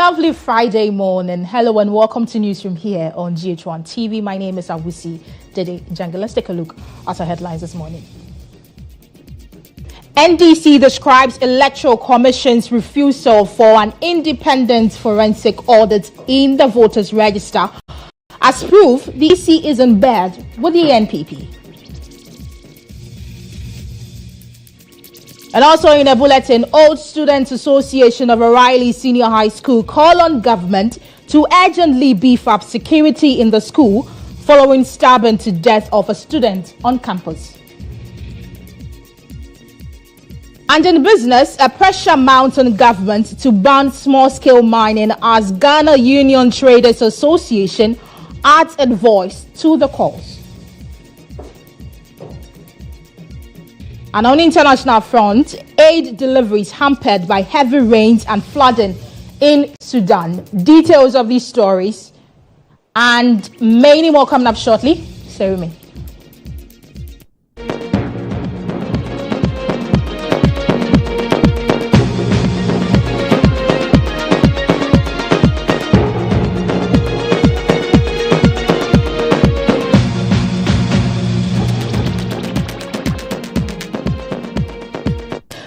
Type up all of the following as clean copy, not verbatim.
Lovely Friday morning. Hello and welcome to Newsroom here on GHOne TV. My name is Awisi, Dede, Djangay. Let's take a look at our headlines this morning. NDC describes Electoral Commission's refusal for an independent forensic audit in the voters' register as proof DC is in bed with the NPP. And also in a bulletin, Old Students Association of Awisi Senior High School call on government to urgently beef up security in the school following stabbing to death of a student on campus. And in business, a pressure mounts on government to ban small-scale mining as Ghana Union Traders Association adds a voice to the cause. And on international front, aid deliveries hampered by heavy rains and flooding in Sudan. Details of these stories and many more coming up shortly. Stay with me.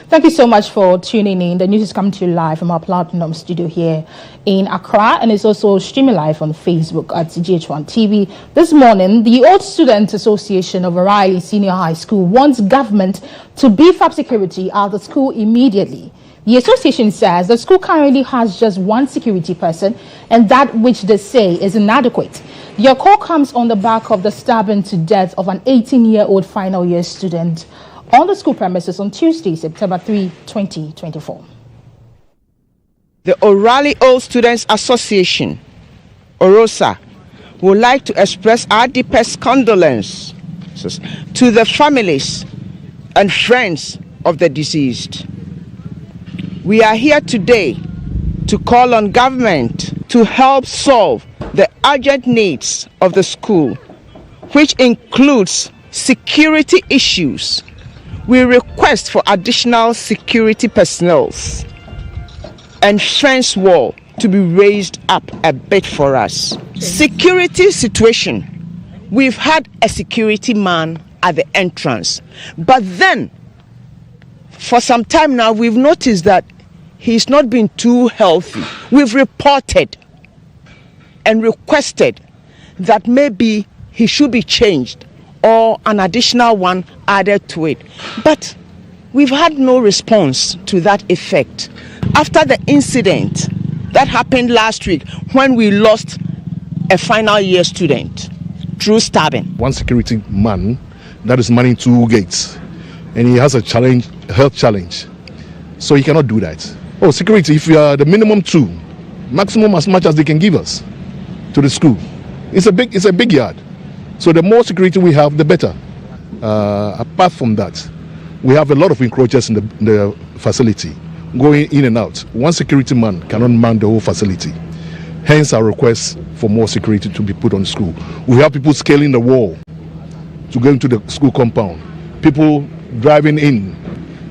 Thank you so much for tuning in. The news is coming to you live from our Platinum studio here in Accra, and it's also streaming live on Facebook at GHOne TV. This morning, the Old Students Association of Awisi Senior High School wants government to beef up security at the school immediately. The association says the school currently has just one security person, and that which they say is inadequate. Your call comes on the back of the stabbing to death of an 18-year-old final year student on the school premises on Tuesday, September 3, 2024. The Awisi Old Students Association, OROSA, would like to express our deepest condolences to the families and friends of the deceased. We are here today to call on government to help solve the urgent needs of the school, which includes security issues. We request for additional security personnel and fence wall to be raised up a bit for us. Security situation. We've had a security man at the entrance, but then for some time now we've noticed that he's not been too healthy. We've reported and requested that maybe he should be changed or an additional one added to it. But we've had no response to that effect. After the incident that happened last week when we lost a final year student through stabbing. One security man that is manning 2 gates, and he has a health challenge. So he cannot do that. Oh, security, if you are the minimum 2, maximum as much as they can give us to the school. It's a big yard. So the more security we have, the better. Apart from that, we have a lot of encroachers in the facility, going in and out. One security man cannot man the whole facility. Hence our request for more security to be put on school. We have people scaling the wall to go into the school compound. People driving in.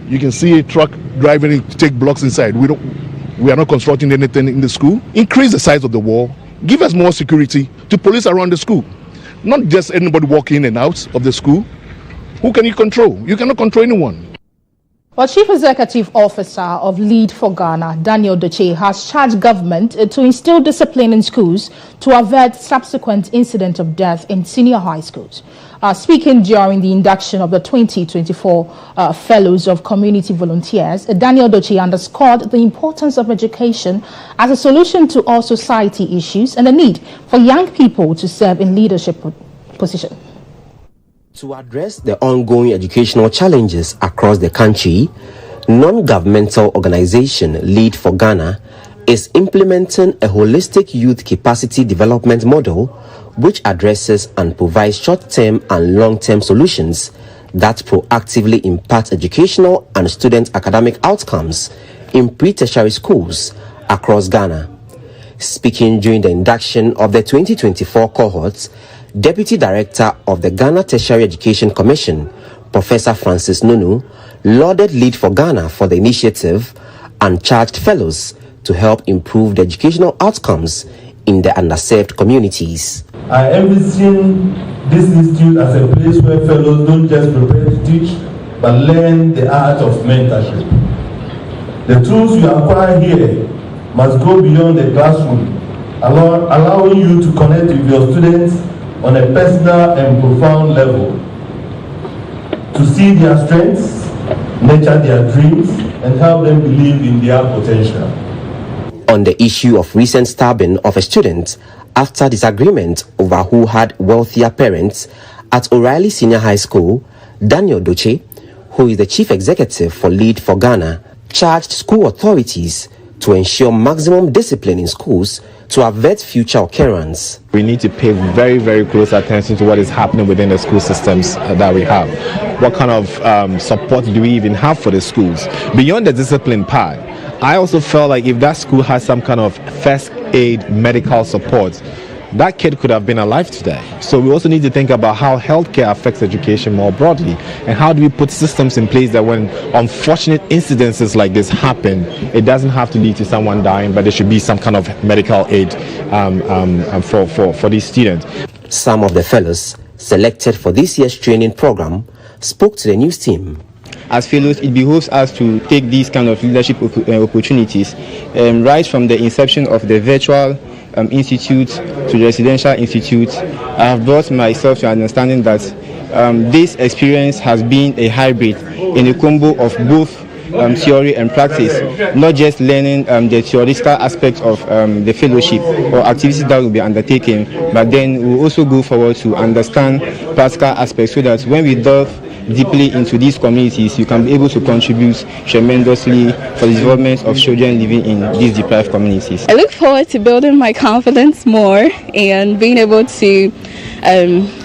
You can see a truck driving in to take blocks inside. We are not constructing anything in the school. Increase the size of the wall. Give us more security to police around the school. Not just anybody walking in and out of the school. Who can you control? You cannot control anyone. Well, Chief Executive Officer of Lead for Ghana, Dede, has charged government to instill discipline in schools to avert subsequent incident of death in senior high schools. Speaking during the induction of the 2024 Fellows of Community Volunteers, Dede underscored the importance of education as a solution to all society issues and the need for young people to serve in leadership positions. To address the ongoing educational challenges across the country, non-governmental organization Lead for Ghana is implementing a holistic youth capacity development model which addresses and provides short-term and long-term solutions that proactively impact educational and student academic outcomes in pre-tertiary schools across Ghana. Speaking during the induction of the 2024 cohorts, Deputy Director of the Ghana Tertiary Education Commission, Professor Francis Nunu, lauded Lead for Ghana for the initiative and charged fellows to help improve the educational outcomes in the underserved communities. I envision this institute as a place where fellows don't just prepare to teach, but learn the art of mentorship. The tools you acquire here must go beyond the classroom, allowing you to connect with your students on a personal and profound level, to see their strengths, nurture their dreams, and help them believe in their potential. On the issue of recent stabbing of a student after disagreement over who had wealthier parents at O'Reilly Senior High School, Daniel Doche, who is the chief executive for Lead for Ghana, charged school authorities to ensure maximum discipline in schools to avert future occurrence. We need to pay very, very close attention to what is happening within the school systems that we have. What kind of support do we even have for the schools? Beyond the discipline part, I also felt like if that school has some kind of first aid medical support, that kid could have been alive today. So we also need to think about how healthcare affects education more broadly, and how do we put systems in place that when unfortunate incidences like this happen, it doesn't have to lead to someone dying, but there should be some kind of medical aid for these students. Some of the fellows selected for this year's training program spoke to the news team. As fellows, it behooves us to take these kind of leadership opportunities, right from the inception of the virtual institute to the residential institute. I have brought myself to understanding that this experience has been a hybrid in a combo of both theory and practice, not just learning the theoretical aspects of the fellowship or activities that will be undertaken, but then we'll also go forward to understand practical aspects so that when we delve deeply into these communities, you can be able to contribute tremendously for the development of children living in these deprived communities. I look forward to building my confidence more and being able to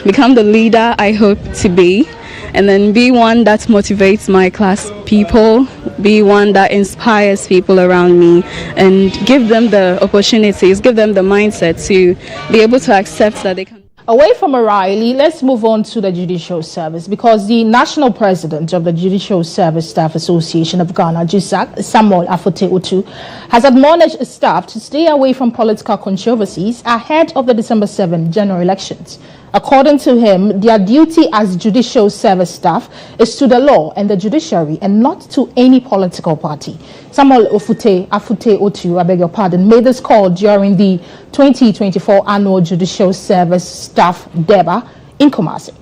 become the leader I hope to be, and then be one that motivates my class people, be one that inspires people around me, and give them the opportunities, give them the mindset to be able to accept that they can. Away from O'Reilly, let's move on to the Judicial Service, because the National President of the Judicial Service Staff Association of Ghana, JUSAG, Samuel Afote-Otu, has admonished staff to stay away from political controversies ahead of the December 7 general elections. According to him, their duty as judicial service staff is to the law and the judiciary and not to any political party. Samuel Afote-Otu, I beg your pardon, made this call during the 2024 Annual Judicial Service Staff Deba in Kumasi.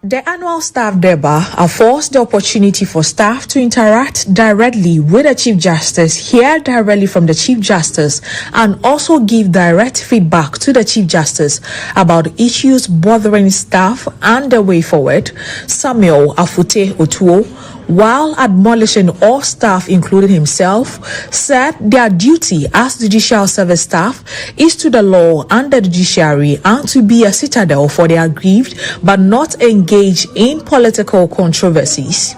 The annual staff Deba affords the opportunity for staff to interact directly with the Chief Justice, hear directly from the Chief Justice, and also give direct feedback to the Chief Justice about issues bothering staff and the way forward. Samuel Afote-Otu, while admonishing all staff, including himself, said their duty as judicial service staff is to the law and the judiciary and to be a citadel for the aggrieved, but not engage in political controversies.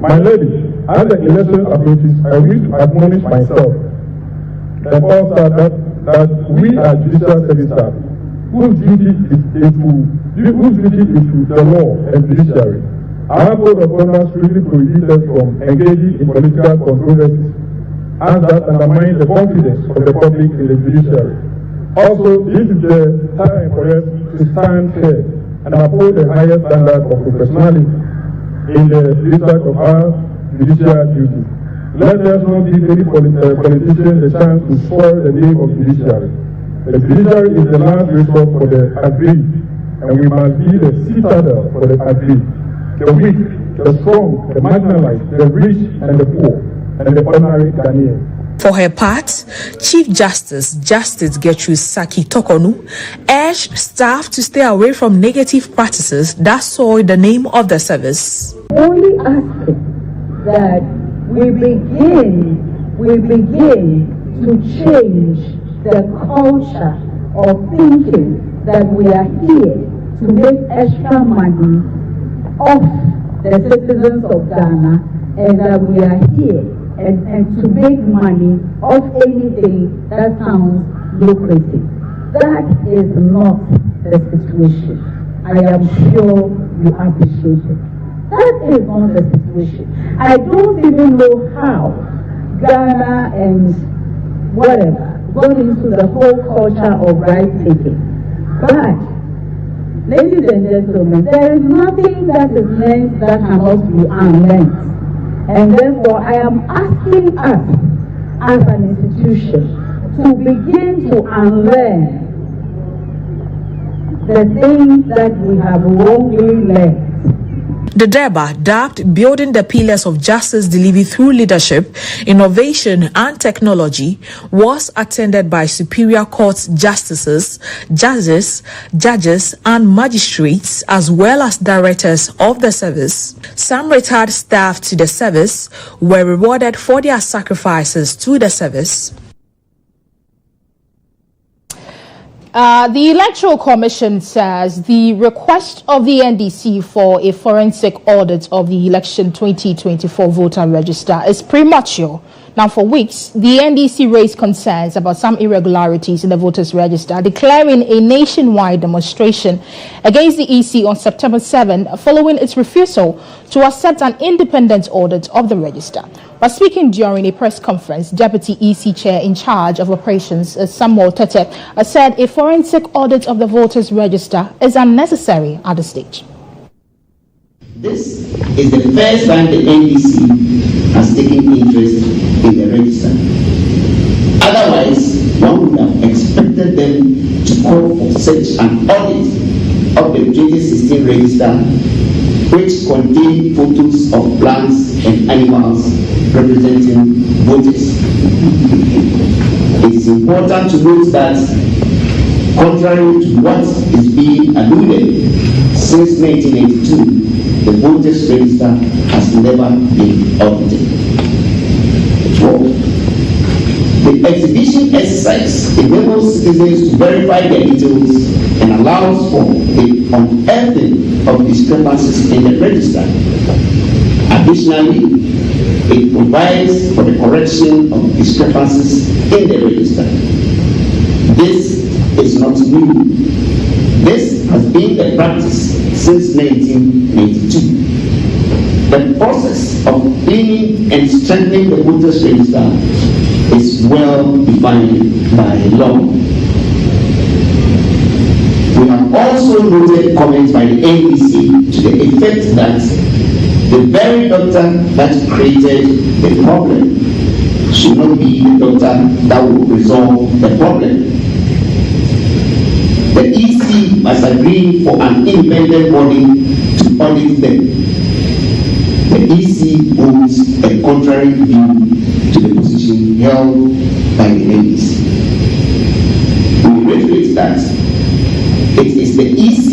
My ladies, as the election approaches, I wish to admonish myself and all staff that we are judicial service staff, whose duty is to the law and judiciary. Our code of conduct strictly prohibits us from engaging in political controversies, and that undermines the confidence of the public in the judiciary. Also, this is the time for us to stand fair and uphold the highest standard of professionalism in the discharge of our judicial duty. Let us not give any politician the chance to spoil the name of judiciary. The judiciary is the last resort for the aggrieved, and we must be the citadel for the aggrieved. The weak, the strong, the marginalized, the rich and the poor, and the ordinary Ghanaian. For her part, Chief Justice Gertrude Saki Tokonu urged staff to stay away from negative practices that soil the name of the service. Only asking that we begin to change the culture of thinking that we are here to make extra money of the citizens of Ghana, and that we are here and to make money of anything that sounds lucrative. That is not the situation. I am sure you appreciate it. That is not the situation. I don't even know how Ghana and whatever, going into the whole culture of right-taking. But, ladies and gentlemen, there is nothing that is learned that cannot be unlearned. And therefore, I am asking us as an institution to begin to unlearn the things that we have wrongly learned. The DEBA, dubbed Building the Pillars of Justice Delivery Through Leadership, Innovation and Technology, was attended by Superior Court justices, judges and magistrates, as well as directors of the service. Some retired staff to the service were rewarded for their sacrifices to the service. The Electoral Commission says the request of the NDC for a forensic audit of the election 2024 voter register is premature. Now, for weeks, the NDC raised concerns about some irregularities in the voters register, declaring a nationwide demonstration against the EC on September 7 following its refusal to accept an independent audit of the register. While speaking during a press conference, Deputy EC Chair in charge of operations, Samuel Tete, said a forensic audit of the voters register is unnecessary at this stage. This is the first time the NDC has taken interest in the register. Otherwise, one would have expected them to call for such an audit of the 2016 register, which contained photos of plants and animals representing voters. It is important to note that, contrary to what is being alluded, since 1982, the voters register has never been audited. The exhibition exercise enables citizens to verify their details and allows for the unearthing of discrepancies in the register. Additionally, it provides for the correction of discrepancies in the register. This is not new. This has been the practice since 1992. The process of cleaning and strengthening the voters register is well defined by law. We have also noted comments by the NDC to the effect that the very doctor that created the problem should not be the doctor that will resolve the problem. The EC must agree for an independent body to audit them. The EC holds a contrary view to the position held by the NDC. We reiterate that it is the EC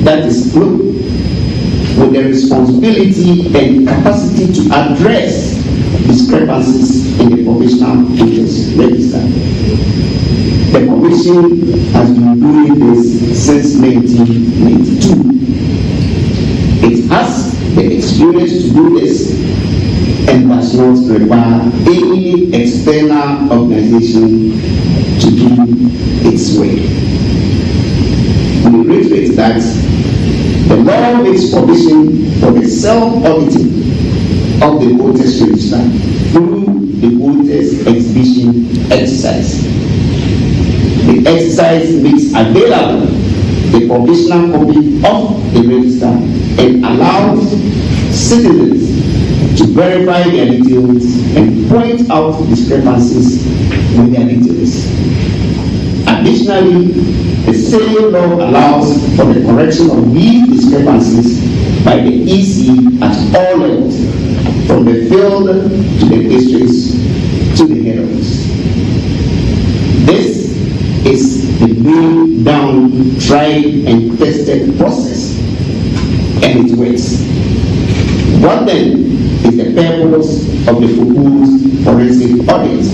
that is clothed with the responsibility and capacity to address discrepancies in the provisional voters register. The Commission has been doing this since 1992. It has the experience to do this and does not require any external organization to do its work. We reiterate that the law makes provision for the self-auditing of the voters register through the voters exhibition exercise. The exercise makes available the provisional copy of the register and allows citizens to verify their details and point out discrepancies with their details. Additionally, the same law allows for the correction of these discrepancies by the EC at all levels, from the field to the districts to the head office. This is the laid down, tried and tested process, and it works. What then is the purpose of the proposed forensic audit?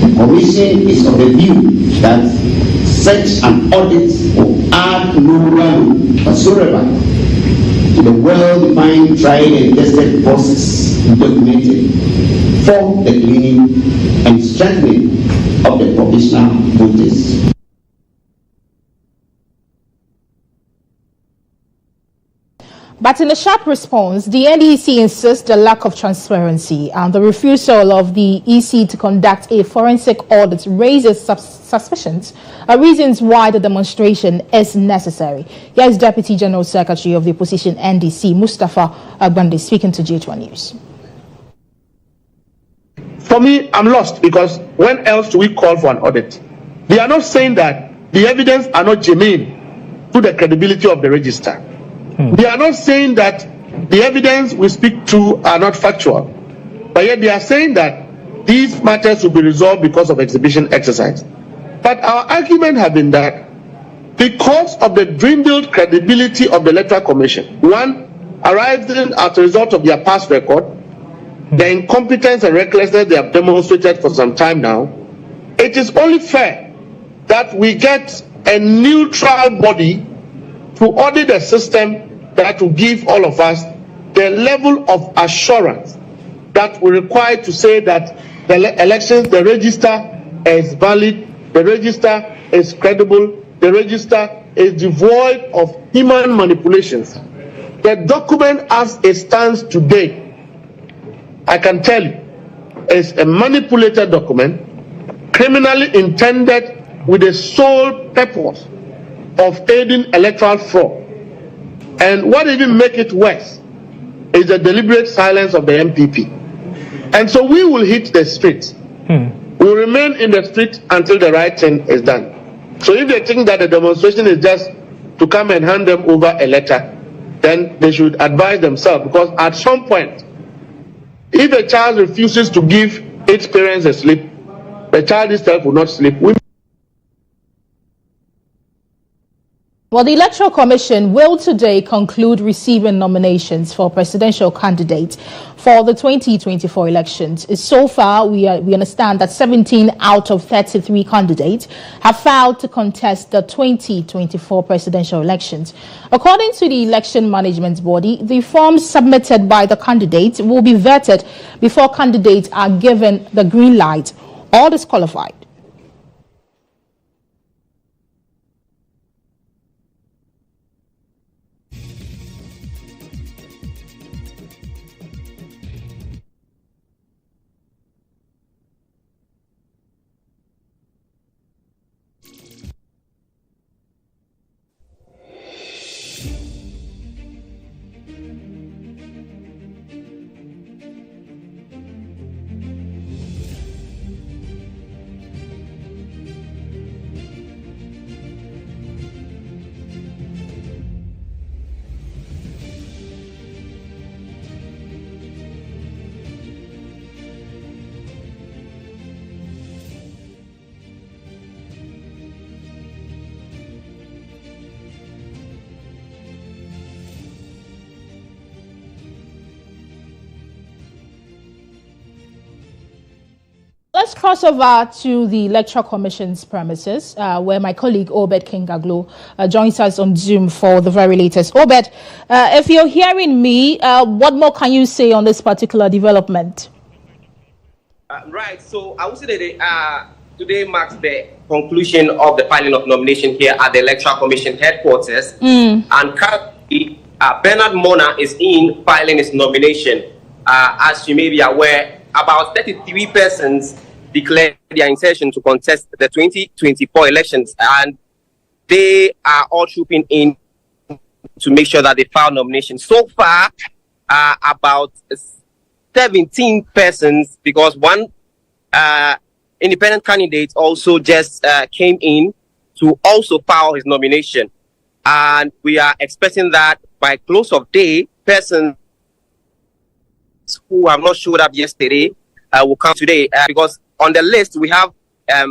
The Commission is of the view that such an audit will add no value whatsoever to the well-defined, tried and tested process documented for the cleaning and strengthening of the provisional voters. But in a sharp response, the NDC insists the lack of transparency and the refusal of the EC to conduct a forensic audit raises suspicions, reasons why the demonstration is necessary. Here is Deputy General Secretary of the opposition NDC, Mustafa Agbande, speaking to GHOne News. For me, I'm lost, because when else do we call for an audit? They are not saying that the evidence are not germane to the credibility of the register. They are not saying that the evidence we speak to are not factual, but yet they are saying that these matters will be resolved because of exhibition exercise. But our argument has been that because of the dwindled credibility of the Electoral Commission, one, arising as a result of their past record, the incompetence and recklessness they have demonstrated for some time now, it is only fair that we get a neutral body to audit the system that will give all of us the level of assurance that we require to say that the elections, the register is valid, the register is credible, the register is devoid of human manipulations. The document as it stands today, I can tell you, is a manipulated document, criminally intended with the sole purpose of aiding electoral fraud. And what even make it worse is the deliberate silence of the MPP. And so we will hit the streets. We will remain in the street until the right thing is done. So if they think that the demonstration is just to come and hand them over a letter, then they should advise themselves, because at some point, if a child refuses to give its parents a slip, the child itself will not sleep. Well, the Electoral Commission will today conclude receiving nominations for presidential candidates for the 2024 elections. So far, we understand that 17 out of 33 candidates have filed to contest the 2024 presidential elections. According to the election management body, the forms submitted by the candidates will be vetted before candidates are given the green light or disqualified. Let's cross over to the Electoral Commission's premises, where my colleague Obed Kingaglo joins us on Zoom for the very latest. Obed, if you're hearing me, what more can you say on this particular development? Right, so I would say that today marks the conclusion of the filing of nomination here at the Electoral Commission headquarters. And currently, Bernard Mona is in filing his nomination. As you may be aware, about 33 persons declared their intention to contest the 2024 elections, and they are all trooping in to make sure that they file nominations. So far, about 17 persons, because one independent candidate also just came in to also file his nomination. And we are expecting that by close of day, persons who have not showed up yesterday will come today, because on the list we have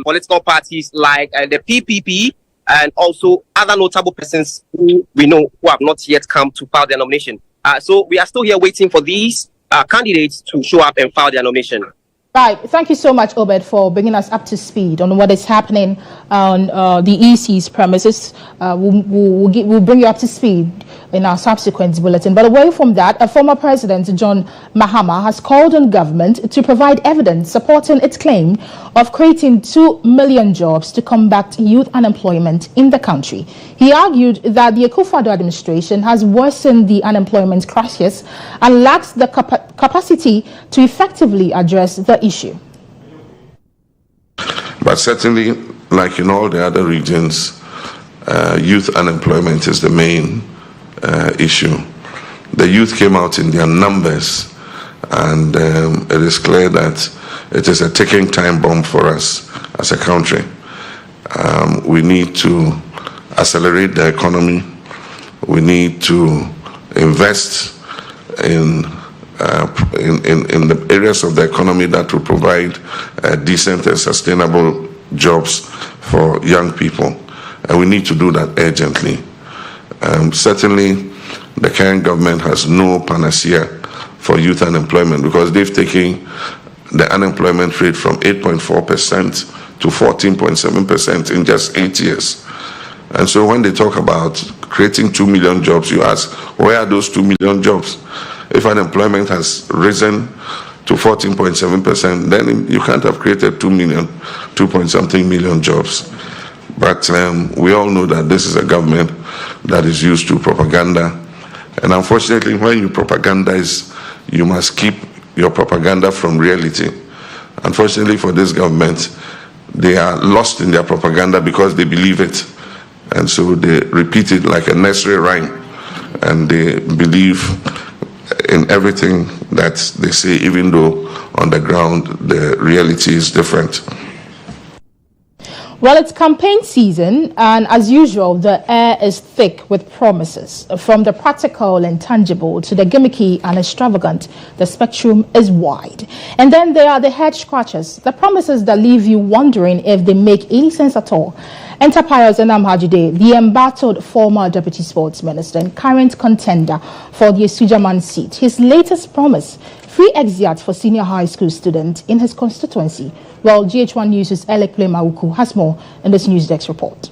political parties like the PPP and also other notable persons who we know who have not yet come to file their nomination. So we are still here waiting for these candidates to show up and file their nomination. Right. Thank you so much, Obed, for bringing us up to speed on what is happening on the EC's premises. We'll bring you up to speed in our subsequent bulletin. But away from that, a former president, John Mahama, has called on government to provide evidence supporting its claim of creating 2 million jobs to combat youth unemployment in the country. He argued that the Akufo-Addo administration has worsened the unemployment crisis and lacks the capacity to effectively address the issue. But certainly, like in all the other regions, youth unemployment is the main issue. The youth came out in their numbers, and it is clear that it is a ticking time bomb for us as a country. We need to accelerate the economy. We need to invest in the areas of the economy that will provide decent and sustainable jobs for young people. And we need to do that urgently. Certainly, the current government has no panacea for youth unemployment because they've taken the unemployment rate from 8.4% to 14.7% in just 8 years. And so when they talk about creating 2 million jobs, you ask, where are those 2 million jobs? If unemployment has risen to 14.7%, then you can't have created 2.something million jobs. But we all know that this is a government that is used to propaganda. And unfortunately, when you propagandize, you must keep your propaganda from reality. Unfortunately for this government, they are lost in their propaganda because they believe it. And so they repeat it like a nursery rhyme. And they believe in everything that they say, even though on the ground the reality is different. Well, it's campaign season, and as usual, the air is thick with promises. From the practical and tangible to the gimmicky and extravagant, the spectrum is wide. And then there are the head scratchers, the promises that leave you wondering if they make any sense at all. Enter Pius Enam-Hajide, the embattled former deputy sports minister and current contender for the Esujaman seat. His latest promise, free exit for senior high school students in his constituency. Well, GHOne News' Elekple Mauku has more in this News Desk report.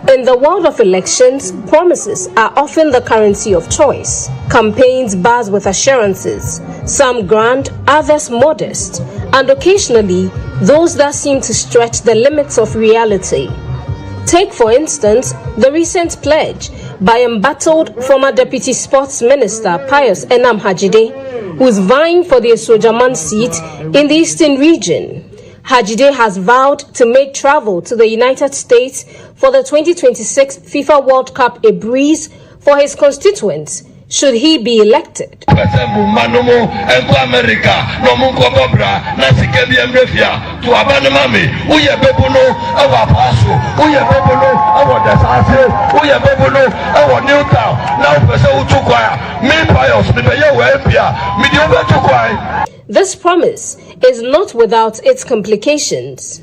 In the world of elections, promises are often the currency of choice. Campaigns buzz with assurances, some grand, others modest, and occasionally those that seem to stretch the limits of reality. Take, for instance, the recent pledge by embattled former Deputy Sports Minister Pius Enam-Hajide, who is vying for the Esujaman seat in the Eastern region. Hajide has vowed to make travel to the United States for the 2026 FIFA World Cup a breeze for his constituents, should he be elected. This promise is not without its complications.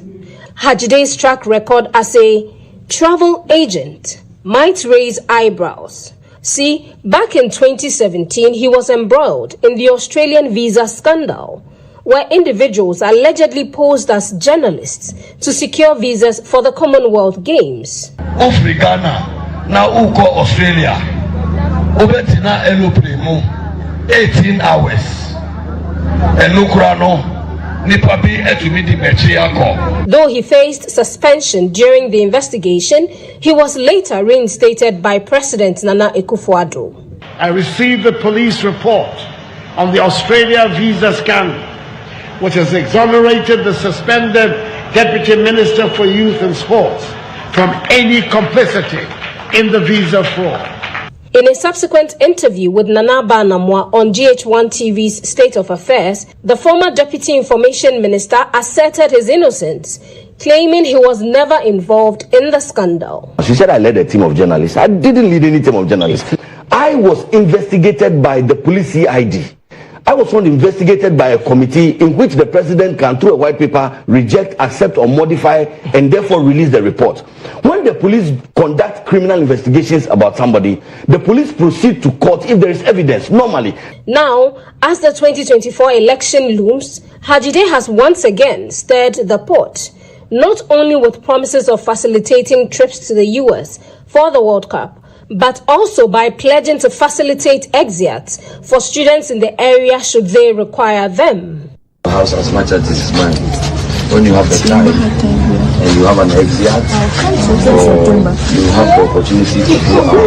Hajide's track record as a travel agent might raise eyebrows. See, back in 2017, he was embroiled in the Australian visa scandal, where individuals allegedly posed as journalists to secure visas for the Commonwealth Games. Ghana, now Uko Australia, Obetina Elopremo, 18 hours. Though he faced suspension during the investigation, he was later reinstated by President Nana Akufo-Addo. I received the police report on the Australia visa scandal, which has exonerated the suspended Deputy Minister for Youth and Sports from any complicity in the visa fraud. In a subsequent interview with Nana Banamwa on GHOne TV's State of Affairs, the former Deputy Information Minister asserted his innocence, claiming he was never involved in the scandal. She said I led a team of journalists. I didn't lead any team of journalists. I was investigated by the police CID. I was found investigated by a committee in which the president can, through a white paper, reject, accept, or modify, and therefore release the report. When the police conduct criminal investigations about somebody, the police proceed to court if there is evidence, normally. Now, as the 2024 election looms, Dede has once again stirred the pot, not only with promises of facilitating trips to the US for the World Cup, but also by pledging to facilitate exits for students in the area should they require them. House as much as this is mine. When you have the time and you have an exit, or you have the opportunity to go out,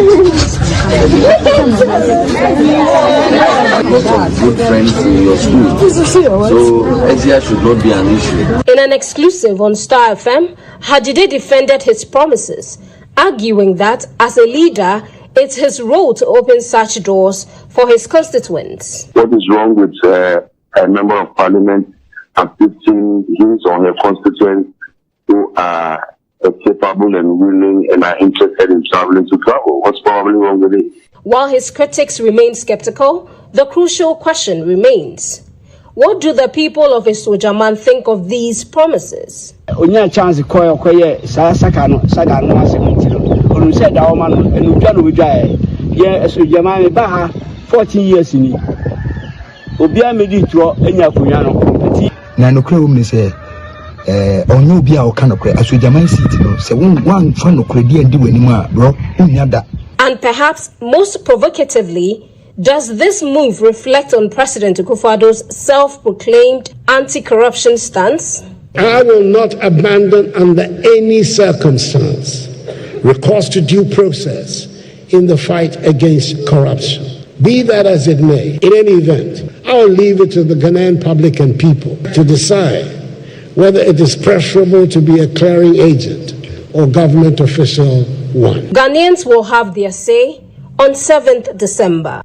lots of good friends in your school, so exit should not be an issue. In an exclusive on Star FM, Dede defended his promises, arguing that as a leader, it's his role to open such doors for his constituents. What is wrong with a member of parliament assisting his or her constituents who are capable and willing and are interested in traveling to travel? What's probably wrong with it? While his critics remain skeptical, the crucial question remains: what do the people of GHOne think of these promises? Onya chance koyo saka no asementiro onu said that woman enu dwa no wedwa ye Sojama ba ha 14 years ni obi amedi tro enya konwa no na no kure wom ni say onyo obi a o ka no kure Sojama city no say one fa no kure di andi wani mu a bro unya da. And perhaps most provocatively, does this move reflect on President Akufo-Addo's self-proclaimed anti-corruption stance? I will not abandon under any circumstance recourse to due process in the fight against corruption. Be that as it may, in any event, I will leave it to the Ghanaian public and people to decide whether it is preferable to be a clearing agent or government official one. Ghanaians will have their say on 7th December.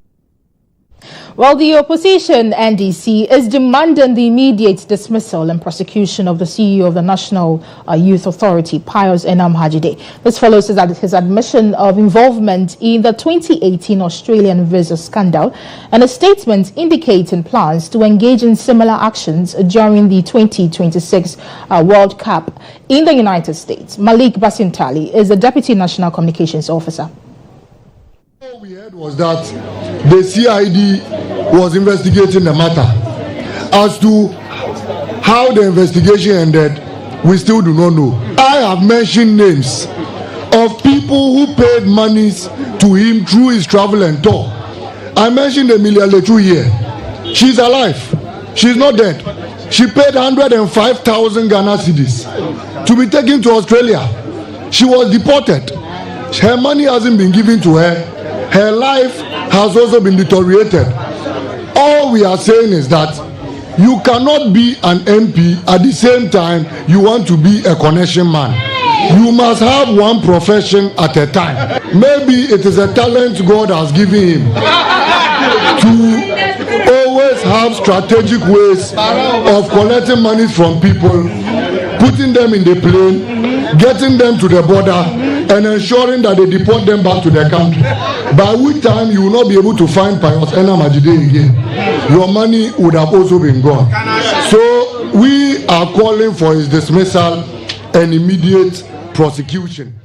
Well, the opposition, NDC, is demanding the immediate dismissal and prosecution of the CEO of the National Youth Authority, Pius Enam Dede. This follows his admission of involvement in the 2018 Australian visa scandal and a statement indicating plans to engage in similar actions during the 2026 World Cup in the United States. Malik Basintali is the Deputy National Communications Officer. All we heard was that the CID was investigating the matter. As to how the investigation ended, we still do not know. I have mentioned names of people who paid monies to him through his travel and tour. I mentioned Emilia Letu here. She's alive. She's not dead. She paid 105,000 Ghana cedis to be taken to Australia. She was deported. Her money hasn't been given to her. Her life has also been deteriorated. All we are saying is that you cannot be an MP at the same time you want to be a connection man. You must have one profession at a time. Maybe it is a talent God has given him to always have strategic ways of collecting money from people, putting them in the plane, getting them to the border, and ensuring that they deport them back to their country. By which time you will not be able to find Pius Enam Dede again. Your money would have also been gone. So we are calling for his dismissal and immediate prosecution.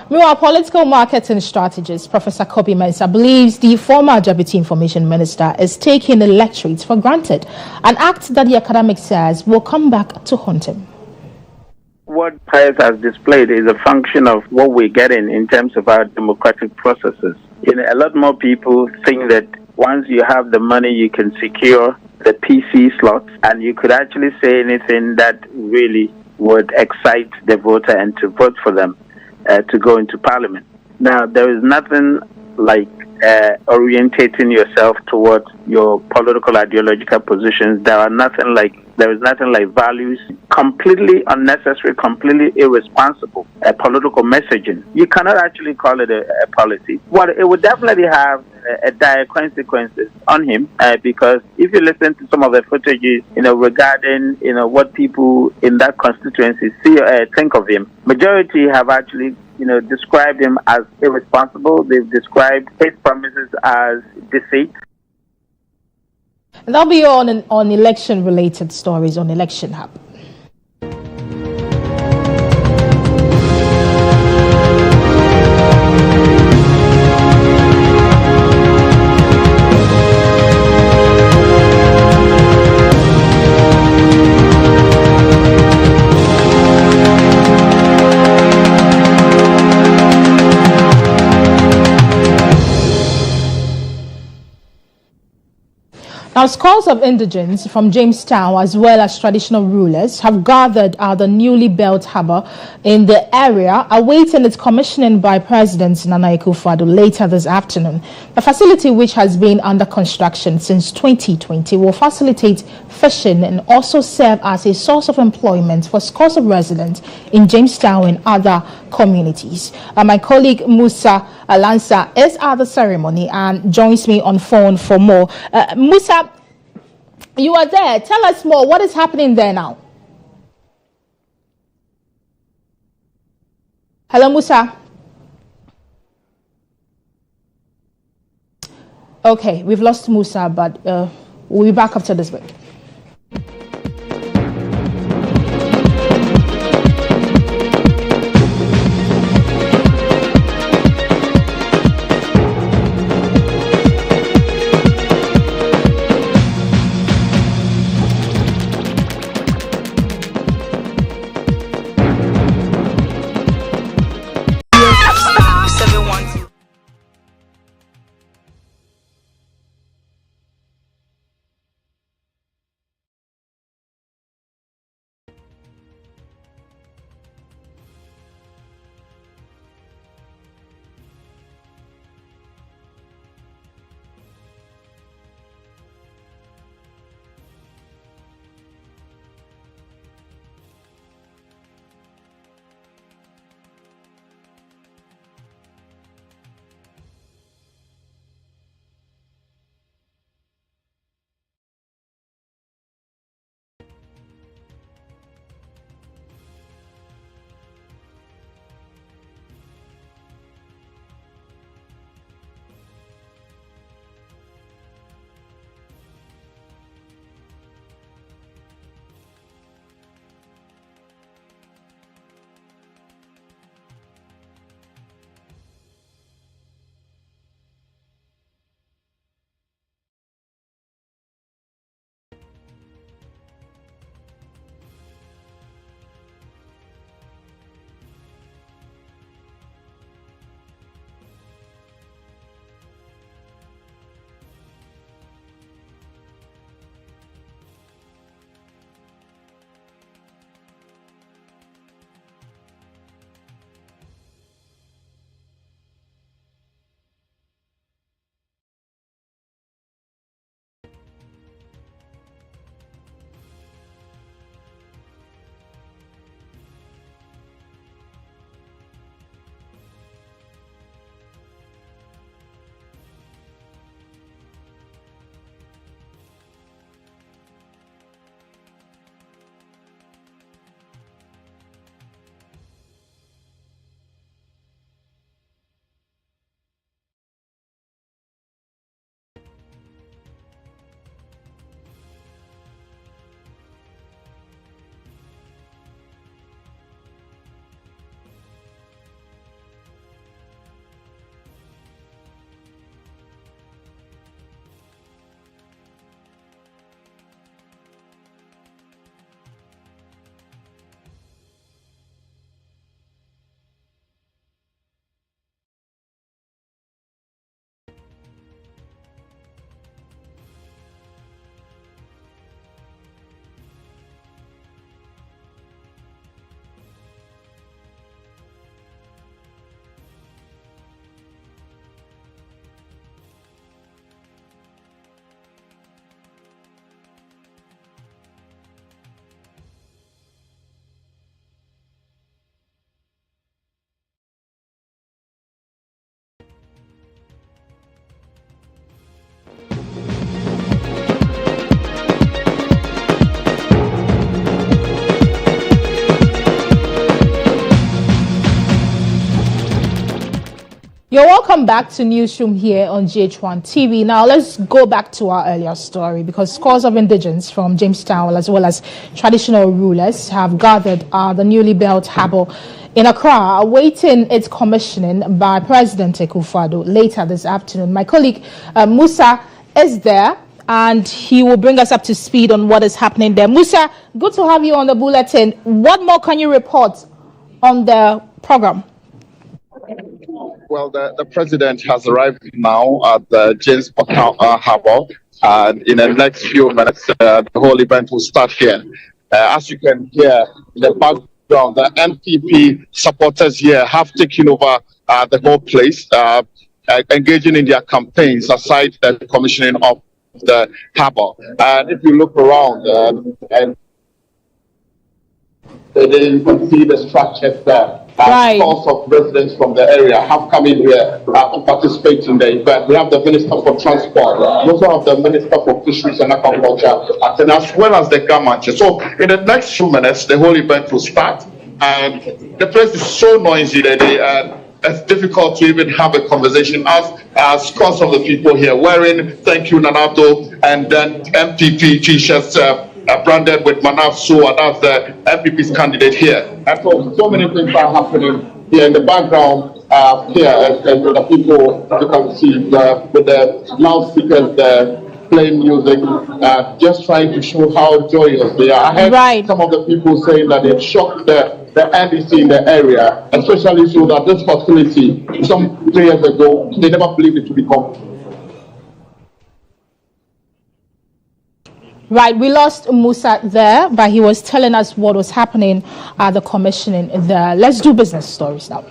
Meanwhile, political marketing strategist Professor Kobi Mensah believes the former Deputy Information Minister is taking electorates for granted, an act that the academic says will come back to haunt him. What Pius has displayed is a function of what we're getting in terms of our democratic processes. A lot more people think that once you have the money, you can secure the PC slots, and you could actually say anything that really would excite the voter and to vote for them to go into parliament. Now, there is nothing like orientating yourself towards your political ideological positions. There is nothing like values. Completely unnecessary, completely irresponsible political messaging. You cannot actually call it a policy. Well, it would definitely have dire consequences on him because if you listen to some of the footages, regarding what people in that constituency think of him, majority have actually described him as irresponsible. They've described his promises as deceit. And that'll be on election-related stories on Election Hub. Now, scores of indigents from Jamestown, as well as traditional rulers, have gathered at the newly built harbour in the area, awaiting its commissioning by President Nana Akufo-Addo later this afternoon. The facility, which has been under construction since 2020, will facilitate fishing and also serve as a source of employment for scores of residents in Jamestown and other communities. My colleague Musa Alansa is at the ceremony and joins me on phone for more. Musa, you are there. Tell us more. What is happening there now? Hello, Musa. Okay, we've lost Musa, but we'll be back after this break. You're welcome back to Newsroom here on GHOne TV. Now, let's go back to our earlier story, because scores of indigents from Jamestown as well as traditional rulers have gathered at the newly built harbour in Accra, awaiting its commissioning by President Akufo-Addo later this afternoon. My colleague Musa is there, and he will bring us up to speed on what is happening there. Musa, good to have you on the bulletin. What more can you report on the program? Well, the president has arrived now at the Jamestown Harbour, and in the next few minutes, the whole event will start here. As you can hear in the background, the NPP supporters here have taken over the whole place, engaging in their campaigns aside the commissioning of the harbour. And if you look around, and you can see the structures there. Scores of residents from the area have come in here to participate in the event. We have the Minister for Transport, we also have the Minister for Fisheries and Aquaculture, and as well as the government. So in the next few minutes, the whole event will start. And the place is so noisy that it's difficult to even have a conversation as scores of the people here wearing "Thank you, Nanato" and then MPP t-shirts branded with Manafso, and that's the MPP's candidate here. And so many things are happening here in the background. Here, and the people, you can see with the loudspeakers playing music, just trying to show how joyous they are. I heard some of the people saying that it shocked the NDC in the area, especially so that this facility, some 3 years ago, they never believed it to be complete. Right, we lost Musa there, but he was telling us what was happening at the commissioning there. Let's do business stories now.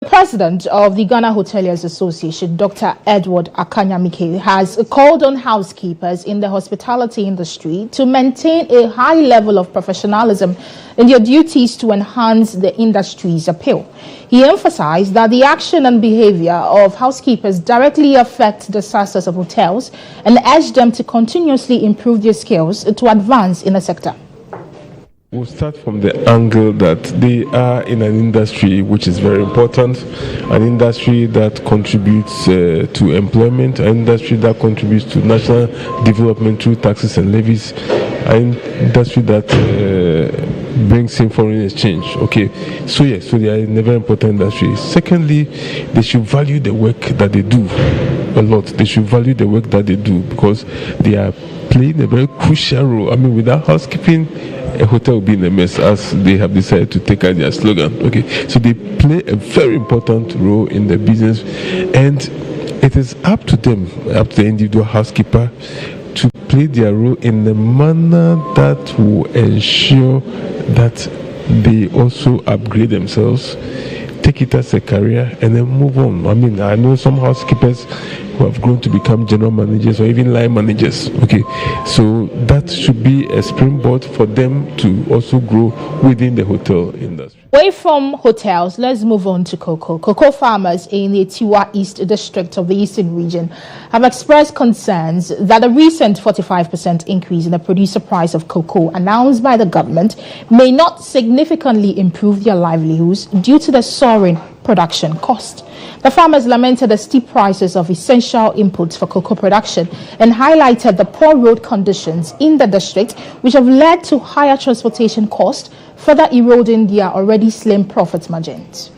The president of the Ghana Hoteliers Association, Dr. Edward Akanyamike, has called on housekeepers in the hospitality industry to maintain a high level of professionalism in their duties to enhance the industry's appeal. He emphasized that the action and behavior of housekeepers directly affect the success of hotels and urged them to continuously improve their skills to advance in the sector. We'll start from the angle that they are in an industry which is very important, an industry that contributes to employment, an industry that contributes to national development through taxes and levies, an industry that brings in foreign exchange. Okay, so yes, so they are in a very important industry. Secondly, they should value the work that they do a lot. They should value the work that they do because they are playing a very crucial role. I mean, without housekeeping, a hotel will be in a mess, as they have decided to take out their slogan. Okay, so they play a very important role in the business, and it is up to them, up to the individual housekeeper, to play their role in a manner that will ensure that they also upgrade themselves, take it as a career, and then move on. I mean, I know some housekeepers who have grown to become general managers or even line managers. Okay, so that should be a springboard for them to also grow within the hotel industry. Away from hotels, let's move on to cocoa. Cocoa farmers in the Tiwa East district of the Eastern region have expressed concerns that the recent 45% increase in the producer price of cocoa announced by the government may not significantly improve their livelihoods due to the soaring production cost. The farmers lamented the steep prices of essential inputs for cocoa production and highlighted the poor road conditions in the district, which have led to higher transportation costs, further eroding their already slim profit margins.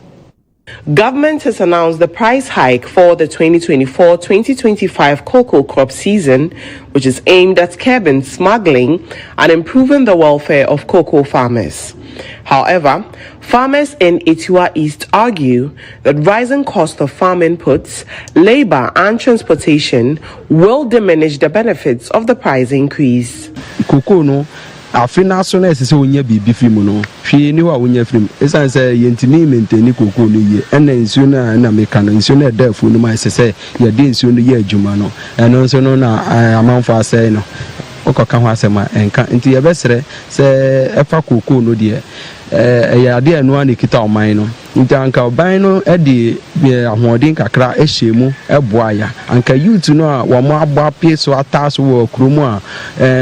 Government has announced the price hike for the 2024-2025 cocoa crop season, which is aimed at curbing smuggling and improving the welfare of cocoa farmers. However, farmers in Tiwa East argue that rising cost of farm inputs, labor and transportation will diminish the benefits of the price increase. Cocoa no afina so na esese onya bibi film no hwe ni wa onya film esan say yentimi maintain cocoa no ye ena nsuo na meka no nsuo na da fu no ma esese ye de nsuo no ye adwuma no eno nso no na amanfo asai no okoka ho asema enka nti ye besere se efa cocoa no de ya de anu ani kita oman no nti anka oban no de ahoɔden kakra ehyemu eboa ya anka youth no a wo mo abo apie so ataso wo kromu a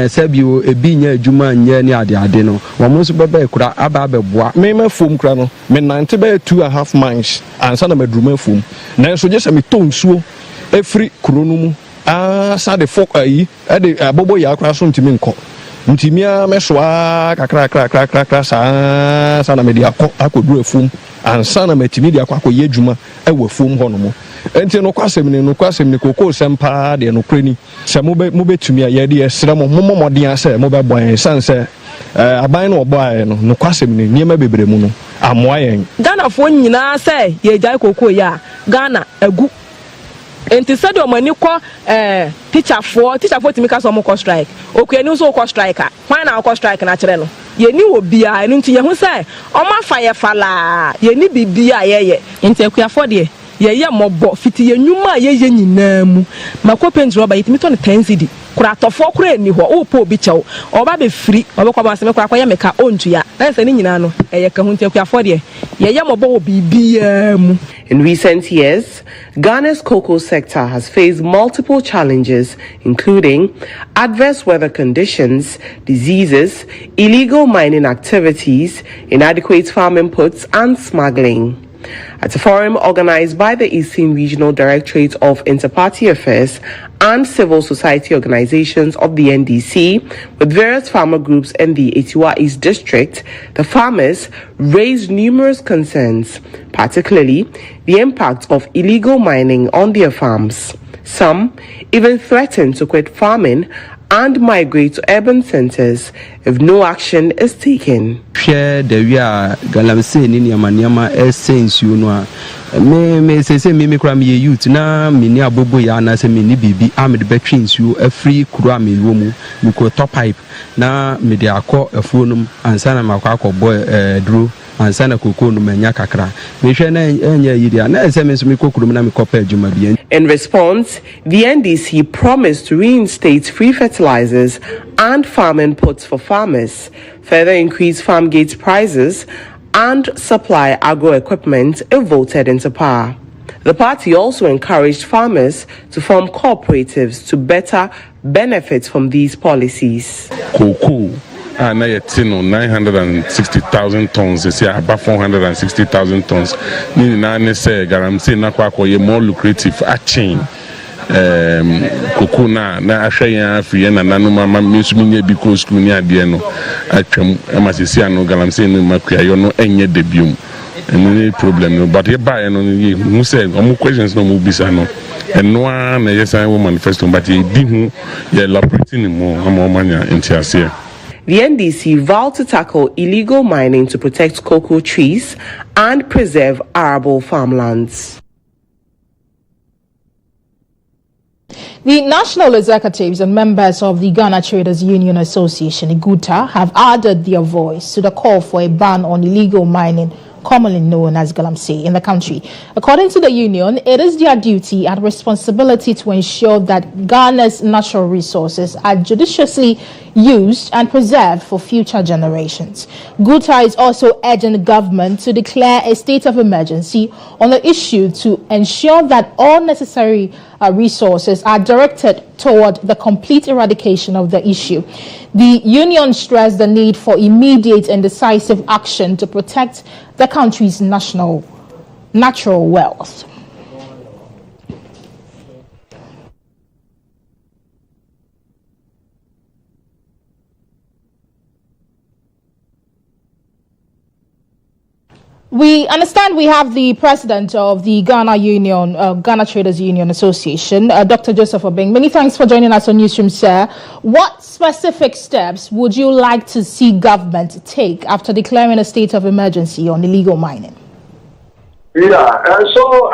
sabio ebi nya adwuma nya ni ade no wo mo so beba ekura aba beboa me fom kra no me 90 by 2.5 miles ansa na madruma fom na so je se me tonsuo efri krono mu sa de fok ayi de abobo ya akra so ntimi nko ntimia mesoa kakra sa na me de akoduru afum ansa na matimi de akwakoye adwuma ewo afum ho no mo enti no kwasem ni kokoo sempa de no krani se mo betumi aye de esre mo momodin ase mo be boan sanse aban no obo aye no kwasem ni niema bebre mu no amoa yen Ghana fo nyina se ye jai kokoo ya Ghana agu enti said o mani ko teacher for timi ka so mo ko strike okuani so ko strike a why na ko strike na kire no ye ni obia enu nti ye hu se o ma fa ye fala ye ni bibia ye enti akuafo de ye mobo fiti ye nwuma ye nyina mu makopenti roba yitimi to 10 cedi kura tofo kura eni ho o po obi chew oba be free obekwa ba se me kura kwa ye meka ontua na se ni nyina no ye ka hu nti akuafo de ye mobo o bibia mu. In recent years, Ghana's cocoa sector has faced multiple challenges, including adverse weather conditions, diseases, illegal mining activities, inadequate farm inputs, and smuggling. At a forum organized by the Eastern Regional Directorate of Interparty Affairs and civil society organizations of the NDC, with various farmer groups in the Tiwa East district, the farmers raised numerous concerns, particularly the impact of illegal mining on their farms. Some even threatened to quit farming and migrate to urban centers if no action is taken. Share the via galamse ni niama essence you know me say me kura me youth na me ni abobo ya na say me ni bibi am the betwins you a free kura me womu me ko top pipe na me de akọ afuonum ansa na makọ boy duro ansa na kokoo no manya kakra me hwe na enya yidia na say me so me kokuru na me kopa adwuma bi. In response, the NDC promised to reinstate free fertilizers and farm inputs for farmers, further increase farm gate prices, and supply agro-equipment if voted into power. The party also encouraged farmers to form cooperatives to better benefit from these policies. Cocoa. And I had 960,000 tons. They say about 460,000 tons. Nini say garamsi na kwa more lucrative a chain. Cocoa na ashaya free na nanu mama misumine because kunya dieno. Atwam amasisi ano garamsi no makuya yo no enye debium. Any problem no, but ye buy no you say omu questions no mu bisa no. And no one yes I will manifesto but ye di hu ye elaborating more amomanya entiasia. The NDC vowed to tackle illegal mining to protect cocoa trees and preserve arable farmlands. The national executives and members of the Ghana Traders Union Association, GHOne, have added their voice to the call for a ban on illegal mining commonly known as galamsey, in the country. According to the union, it is their duty and responsibility to ensure that Ghana's natural resources are judiciously used and preserved for future generations. GHOne is also urging the government to declare a state of emergency on the issue to ensure that all necessary resources are directed toward the complete eradication of the issue. The union stressed the need for immediate and decisive action to protect the country's natural wealth. We understand we have the president of the Ghana Traders Union Association, Dr. Joseph Obeng. Many thanks for joining us on Newsroom, sir. What specific steps would you like to see government take after declaring a state of emergency on illegal mining? Yeah, and so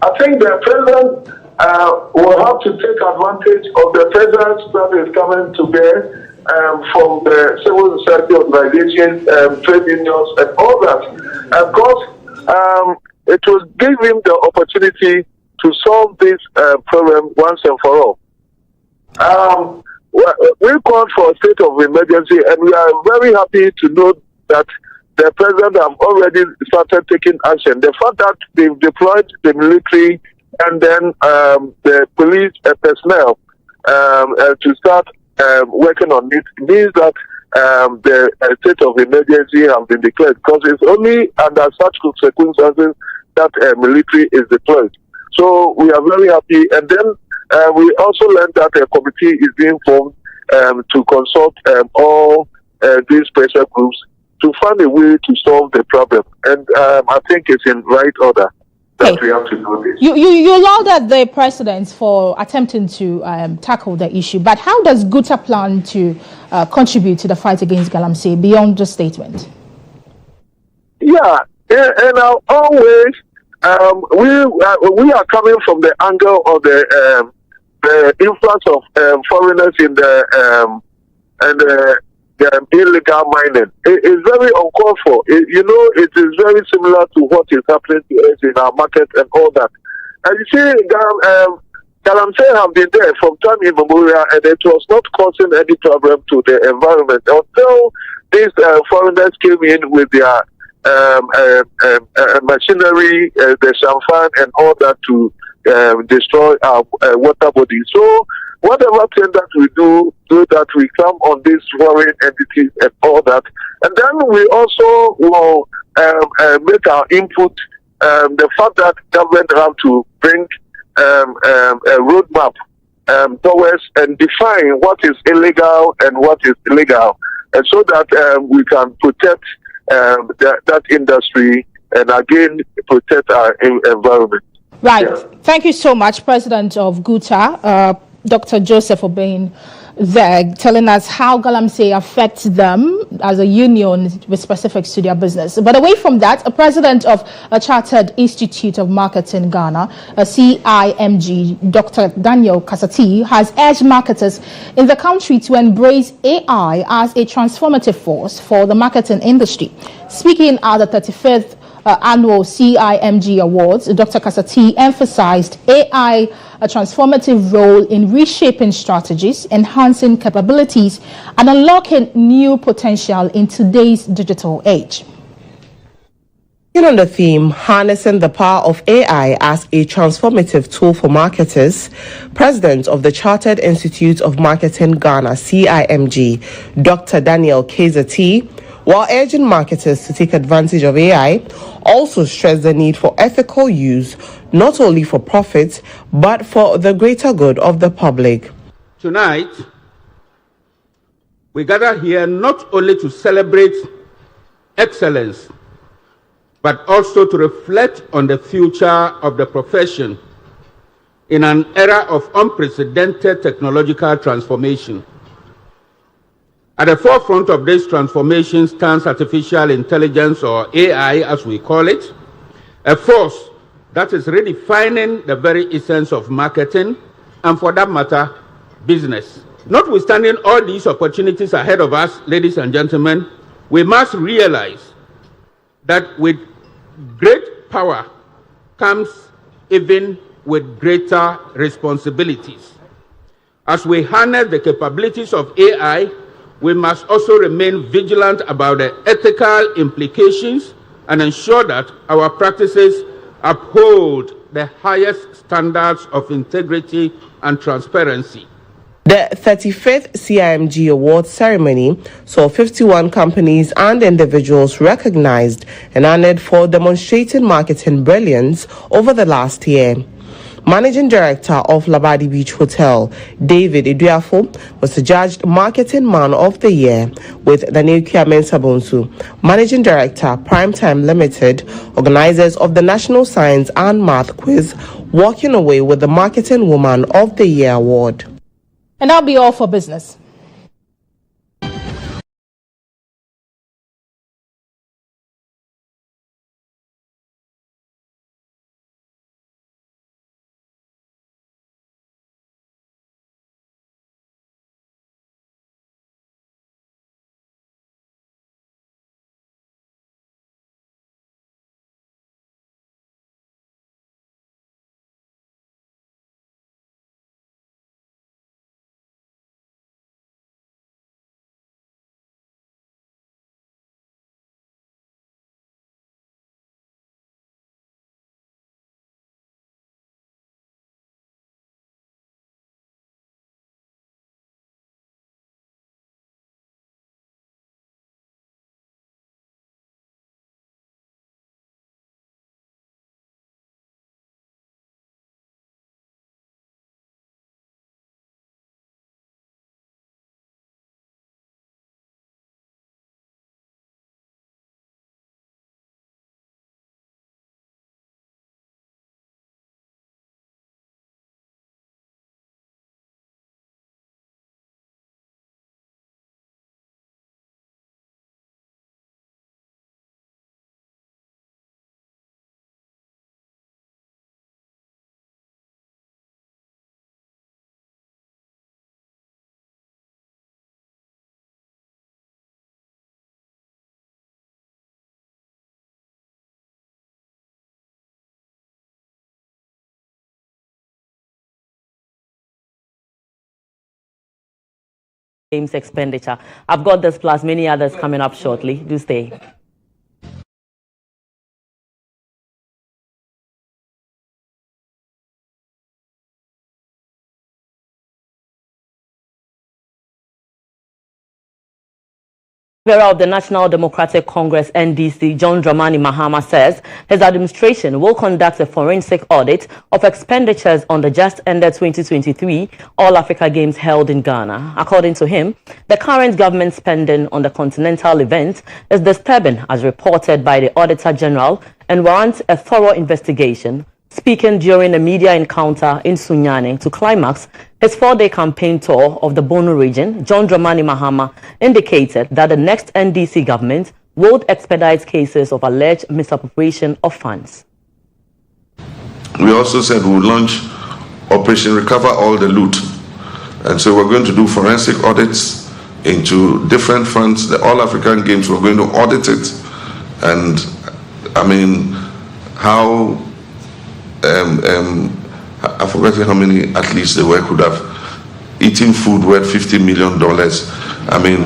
I think the president will have to take advantage of the presence that is coming to bear from the civil society organizations, trade unions, and all that. Of course, it will give him the opportunity to solve this problem once and for all. We called for a state of emergency, and we are very happy to know that the president have already started taking action. The fact that they've deployed the military and then the police personnel to start working on it means that the state of emergency has been declared, because it's only under such circumstances that military is deployed. So we are very happy, and then we also learned that a committee is being formed to consult all these pressure groups to find a way to solve the problem, and I think it's in right order that we have to do this. You lauded the president for attempting to tackle the issue, but how does GHOne plan to contribute to the fight against galamsey beyond the statement? Yeah, in our own ways, we are coming from the angle of the influence of foreigners in the illegal mining. It is very uncalled for. It is very similar to what is happening to us in our market and all that. And you see, galamsey have been there from time immemorial, and it was not causing any problem to the environment until these foreigners came in with their machinery, the champagne and all that to destroy our water bodies. So whatever thing that we do that we come on these foreign entities and all that. And then we also will make our input, the fact that government have to bring a roadmap towards and define what is illegal and what is illegal, and so that we can protect that industry and again protect our environment. Right. Yeah. Thank you so much, President of GHOne, Dr. Joseph Obeng, there, telling us how galamsey affects them as a union with specifics to their business. But away from that, a president of a Chartered Institute of Marketing Ghana, a CIMG, Dr. Daniel Kasati, has urged marketers in the country to embrace AI as a transformative force for the marketing industry. Speaking at the 35th annual CIMG Awards, Dr. Kasati emphasized AI a transformative role in reshaping strategies, enhancing capabilities, and unlocking new potential in today's digital age. On the theme, harnessing the power of AI as a transformative tool for marketers, President of the Chartered Institute of Marketing Ghana, CIMG, Dr. Daniel Kasati, while urging marketers to take advantage of AI, also stressed the need for ethical use, not only for profit, but for the greater good of the public. Tonight, we gather here not only to celebrate excellence, but also to reflect on the future of the profession in an era of unprecedented technological transformation. At the forefront of this transformation stands artificial intelligence, or AI as we call it, a force that is redefining the very essence of marketing and, for that matter, business. Notwithstanding all these opportunities ahead of us, ladies and gentlemen, we must realize that with great power comes even with greater responsibilities. As we harness the capabilities of AI, we must also remain vigilant about the ethical implications and ensure that our practices uphold the highest standards of integrity and transparency. The 35th CIMG Awards ceremony saw 51 companies and individuals recognized and honored for demonstrating marketing brilliance over the last year. Managing Director of Labadi Beach Hotel, David Eduafo, was adjudged Marketing Man of the Year, with Daniel Kiamensabonsu, Managing Director, Primetime Limited, organizers of the National Science and Math Quiz, walking away with the Marketing Woman of the Year award. And that'll be all for business. Games expenditure. I've got this plus many others coming up shortly. Do stay. Leader of the National Democratic Congress NDC, John Dramani Mahama, says his administration will conduct a forensic audit of expenditures on the just ended 2023 All-Africa Games held in Ghana. According to him, the current government spending on the continental event is disturbing, as reported by the Auditor General, and warrants a thorough investigation. Speaking during a media encounter in Sunyani to climax his 4-day campaign tour of the Bono region, John Dramani Mahama indicated that the next NDC government would expedite cases of alleged misappropriation of funds. We also said we would launch Operation Recover All the Loot. And so we're going to do forensic audits into different funds. The All-African Games, we're going to audit it. And I mean, how... I forgot how many athletes they were could have eaten food worth $50 million. I mean,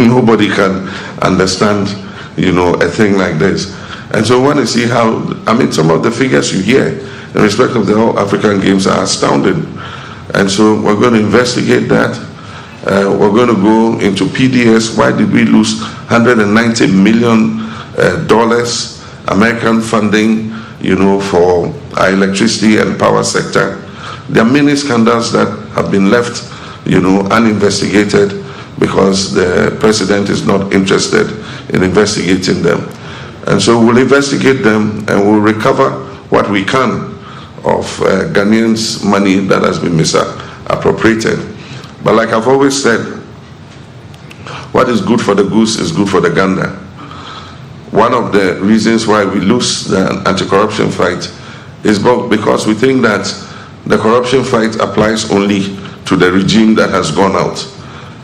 nobody can understand, a thing like this. And so when I see how, some of the figures you hear in respect of the whole African Games are astounding. And so we're going to investigate that. We're going to go into PDS. Why did we lose $190 million American funding, for our electricity and power sector? There are many scandals that have been left, uninvestigated because the president is not interested in investigating them. And so we'll investigate them and we'll recover what we can of Ghanaians' money that has been misappropriated. But like I've always said, what is good for the goose is good for the gander. One of the reasons why we lose the anti-corruption fight is because we think that the corruption fight applies only to the regime that has gone out.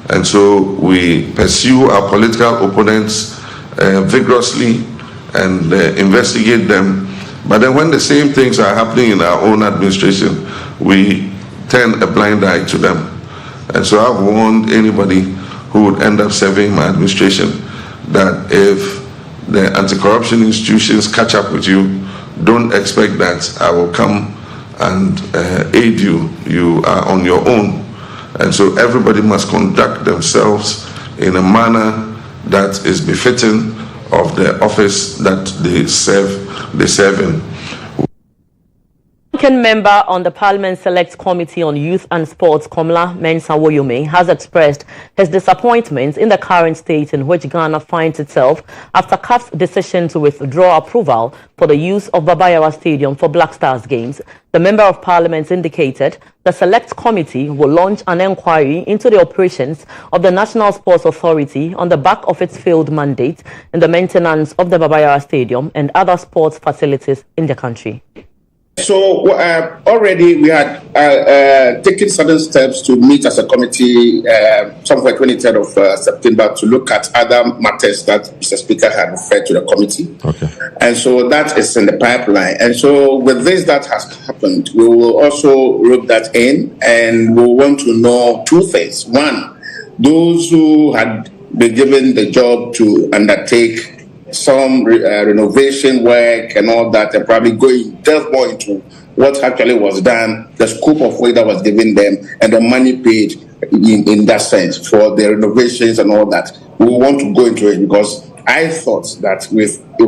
And so we pursue our political opponents vigorously and investigate them. But then when the same things are happening in our own administration, we turn a blind eye to them. And so I've warned anybody who would end up serving my administration that if the anti-corruption institutions catch up with you, don't expect that I will come and aid you. You are on your own. And so everybody must conduct themselves in a manner that is befitting of the office that they serve in. Second member on the Parliament Select Committee on Youth and Sports, Komla Mensah-Woyome, has expressed his disappointment in the current state in which Ghana finds itself after CAF's decision to withdraw approval for the use of Baba Yawa Stadium for Black Stars games. The Member of Parliament indicated the Select Committee will launch an inquiry into the operations of the National Sports Authority on the back of its failed mandate in the maintenance of the Baba Yawa Stadium and other sports facilities in the country. So already we had taken certain steps to meet as a committee somewhere 23rd of September to look at other matters that Mr. Speaker had referred to the committee. Okay. And so that is in the pipeline. And so with this that has happened, we will also rope that in, and we want to know two things. One, those who had been given the job to undertake some renovation work and all that, and probably delve more into what actually was done, the scope of work that was given them, and the money paid in that sense for the renovations and all that. We want to go into it because I thought that with the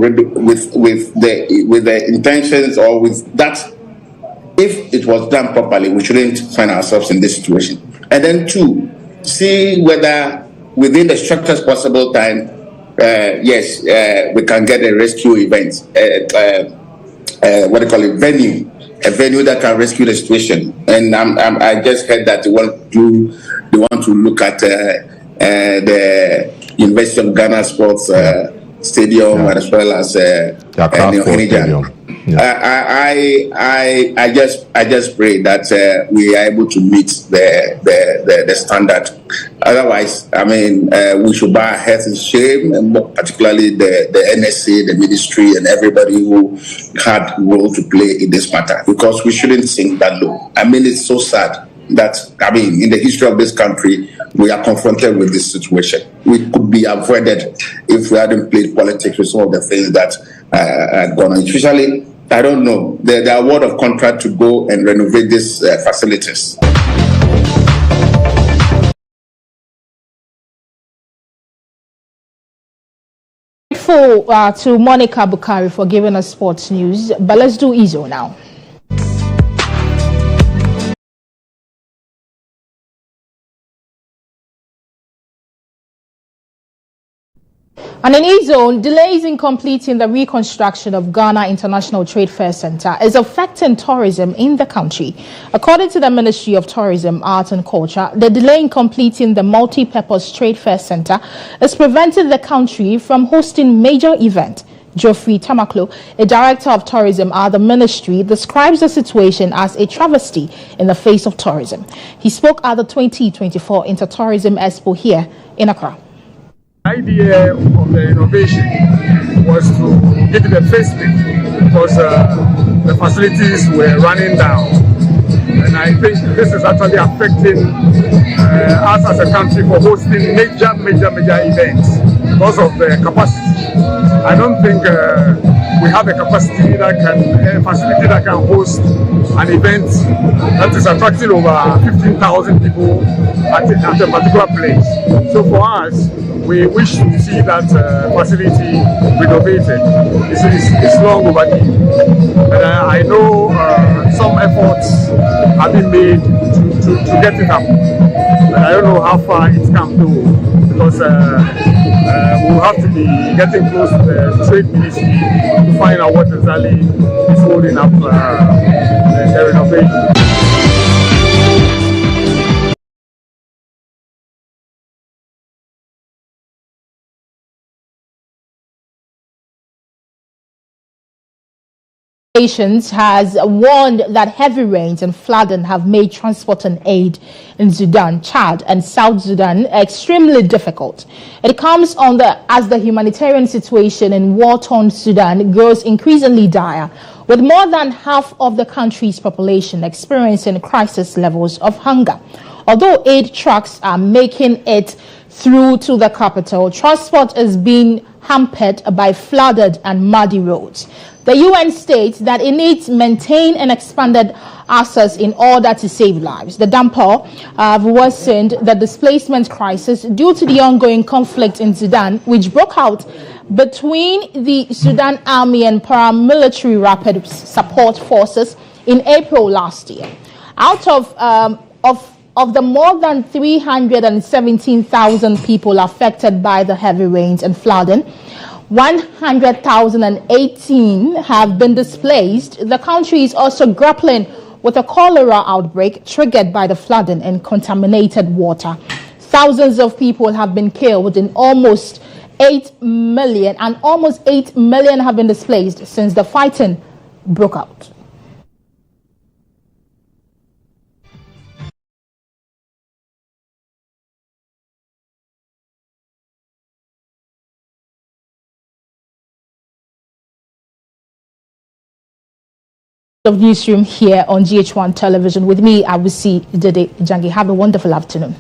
intentions or with that, if it was done properly, we shouldn't find ourselves in this situation. And then two, see whether within the shortest possible time, yes, we can get a rescue event, what do you call it, a venue that can rescue the situation. And I just heard that they want to look at the University of Ghana Sports Stadium, as well as Stadium. I just pray that we are able to meet the standard. Otherwise, I mean, we should bow our heads in shame, and more particularly the NSA, the ministry, and everybody who had a role to play in this matter, because we shouldn't sink that low. I mean, it's so sad that, I mean, in the history of this country, we are confronted with this situation. We could be avoided if we hadn't played politics with some of the things that had gone on. Especially, I don't know, the award of contract to go and renovate these facilities. To Monica Bukari for giving us sports news, but let's do Izo now. And in E-Zone, delays in completing the reconstruction of Ghana International Trade Fair Center is affecting tourism in the country. According to the Ministry of Tourism, Art and Culture, the delay in completing the multi-purpose Trade Fair Center is preventing the country from hosting major events. Geoffrey Tamaklo, a director of tourism at the ministry, describes the situation as a travesty in the face of tourism. He spoke at the 2024 Inter-Tourism Expo here in Accra. The idea of the innovation was to give it a facelift because the facilities were running down. And I think this is actually affecting us as a country for hosting major events because of the capacity. I don't think we have a capacity that can, a facility that can host an event that is attracting over 15,000 people at a particular place. So for us, we wish to see that facility renovated. It's long overdue. But I know some efforts have been made to get it up. But I don't know how far it can go, because we'll have to be getting close to the Trade Ministry to find out what exactly is holding up the renovation. Nations has warned that heavy rains and flooding have made transport and aid in Sudan, Chad, and South Sudan extremely difficult. It comes on as the humanitarian situation in war-torn Sudan grows increasingly dire, with more than half of the country's population experiencing crisis levels of hunger. Although aid trucks are making it through to the capital, transport is being hampered by flooded and muddy roads. The UN states that it needs maintain and expanded access in order to save lives. The downpour have worsened the displacement crisis due to the ongoing conflict in Sudan, which broke out between the Sudan Army and paramilitary rapid support forces in April last year. Out of the more than 317,000 people affected by the heavy rains and flooding, 100,018 have been displaced. The country is also grappling with a cholera outbreak triggered by the flooding and contaminated water. Thousands of people have been killed and almost 8 million have been displaced since the fighting broke out. Of newsroom here on GHOne television with me, Awisi, Dede, Djangay. Have a wonderful afternoon.